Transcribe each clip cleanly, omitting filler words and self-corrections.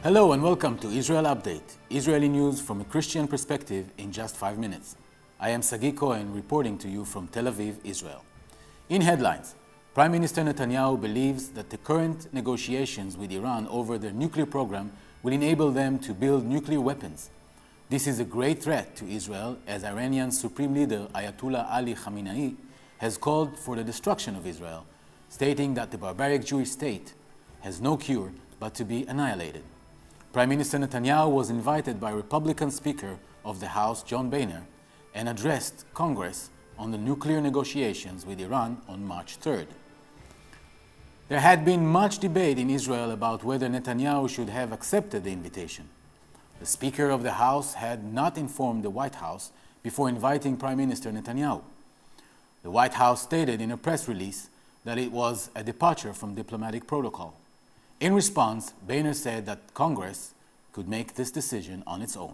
Hello and welcome to Israel Update, Israeli news from a Christian perspective in just 5 minutes. I am Sagi Cohen reporting to you from Tel Aviv, Israel. In headlines, Prime Minister Netanyahu believes that the current negotiations with Iran over their nuclear program will enable them to build nuclear weapons. This is a great threat to Israel, as Iranian Supreme Leader Ayatollah Ali Khamenei has called for the destruction of Israel, stating that the barbaric Jewish state has no cure but to be annihilated. Prime Minister Netanyahu was invited by Republican Speaker of the House, John Boehner, and addressed Congress on the nuclear negotiations with Iran on March 3rd. There had been much debate in Israel about whether Netanyahu should have accepted the invitation. The Speaker of the House had not informed the White House before inviting Prime Minister Netanyahu. The White House stated in a press release that it was a departure from diplomatic protocol. In response, Boehner said that Congress could make this decision on its own.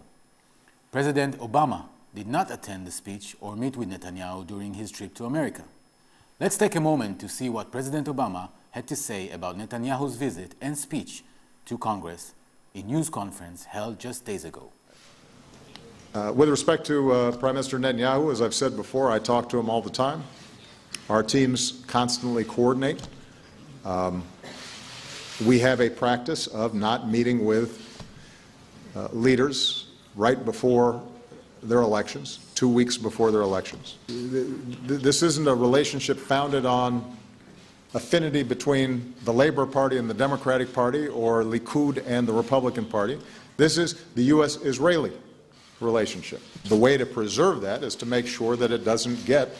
President Obama did not attend the speech or meet with Netanyahu during his trip to America. Let's take a moment to see what President Obama had to say about Netanyahu's visit and speech to Congress in a news conference held just days ago. With respect to Prime Minister Netanyahu, as I've said before, I talk to him all the time. Our teams constantly coordinate. We have a practice of not meeting with leaders right before their elections, 2 weeks before their elections. This isn't a relationship founded on affinity between the Labor Party and the Democratic Party or Likud and the Republican Party. This is the U.S.-Israeli relationship. The way to preserve that is to make sure that it doesn't get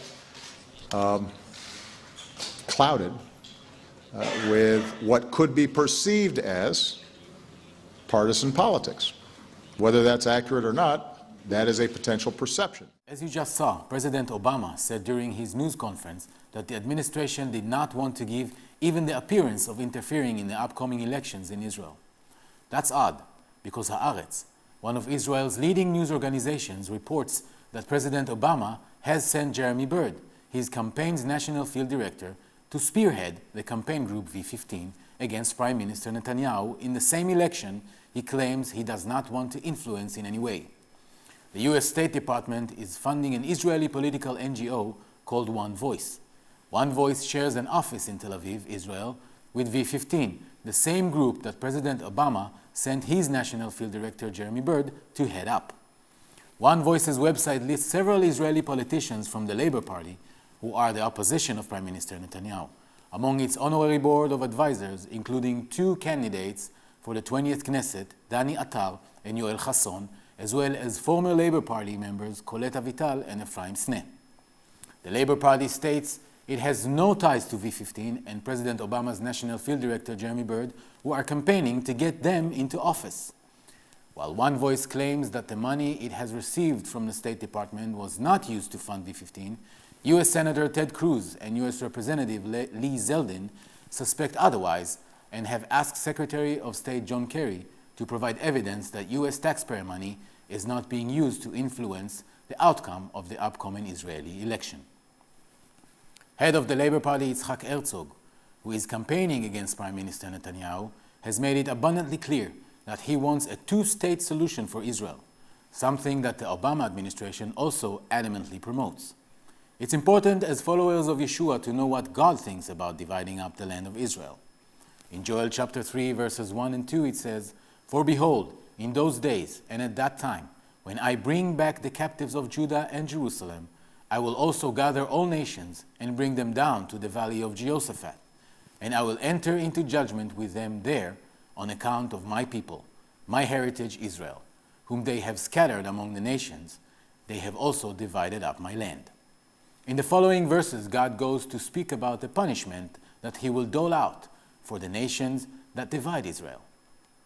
clouded with what could be perceived as partisan politics. Whether that's accurate or not, that is a potential perception. As you just saw, President Obama said during his news conference that the administration did not want to give even the appearance of interfering in the upcoming elections in Israel. That's odd, because Haaretz, one of Israel's leading news organizations, reports that President Obama has sent Jeremy Bird, his campaign's national field director, to spearhead the campaign group V15 against Prime Minister Netanyahu in the same election he claims he does not want to influence in any way. The U.S. State Department is funding an Israeli political NGO called One Voice. One Voice shares an office in Tel Aviv, Israel, with V15, the same group that President Obama sent his national field director Jeremy Bird to head up. One Voice's website lists several Israeli politicians from the Labor Party who are the opposition of Prime Minister Netanyahu, among its honorary board of advisors, including 2 candidates for the 20th Knesset, Dani Attar and Yoel Chasson, as well as former Labor Party members Colette Avital and Ephraim Sneh. The Labor Party states it has no ties to V15 and President Obama's National Field Director Jeremy Bird, who are campaigning to get them into office. While One Voice claims that the money it has received from the State Department was not used to fund V15, U.S. Senator Ted Cruz and U.S. Representative Lee Zeldin suspect otherwise and have asked Secretary of State John Kerry to provide evidence that U.S. taxpayer money is not being used to influence the outcome of the upcoming Israeli election. Head of the Labor Party Yitzhak Herzog, who is campaigning against Prime Minister Netanyahu, has made it abundantly clear that he wants a 2-state solution for Israel, something that the Obama administration also adamantly promotes. It's important as followers of Yeshua to know what God thinks about dividing up the land of Israel. In Joel chapter 3, verses 1 and 2, it says, "For behold, in those days and at that time, when I bring back the captives of Judah and Jerusalem, I will also gather all nations and bring them down to the valley of Jehoshaphat, and I will enter into judgment with them there on account of my people, my heritage Israel, whom they have scattered among the nations. They have also divided up my land." In the following verses, God goes to speak about the punishment that he will dole out for the nations that divide Israel.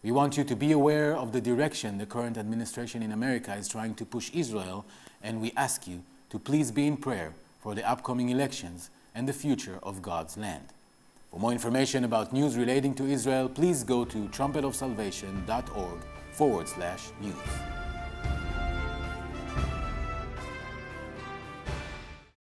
We want you to be aware of the direction the current administration in America is trying to push Israel, and we ask you to please be in prayer for the upcoming elections and the future of God's land. For more information about news relating to Israel, please go to trumpetofsalvation.org/news.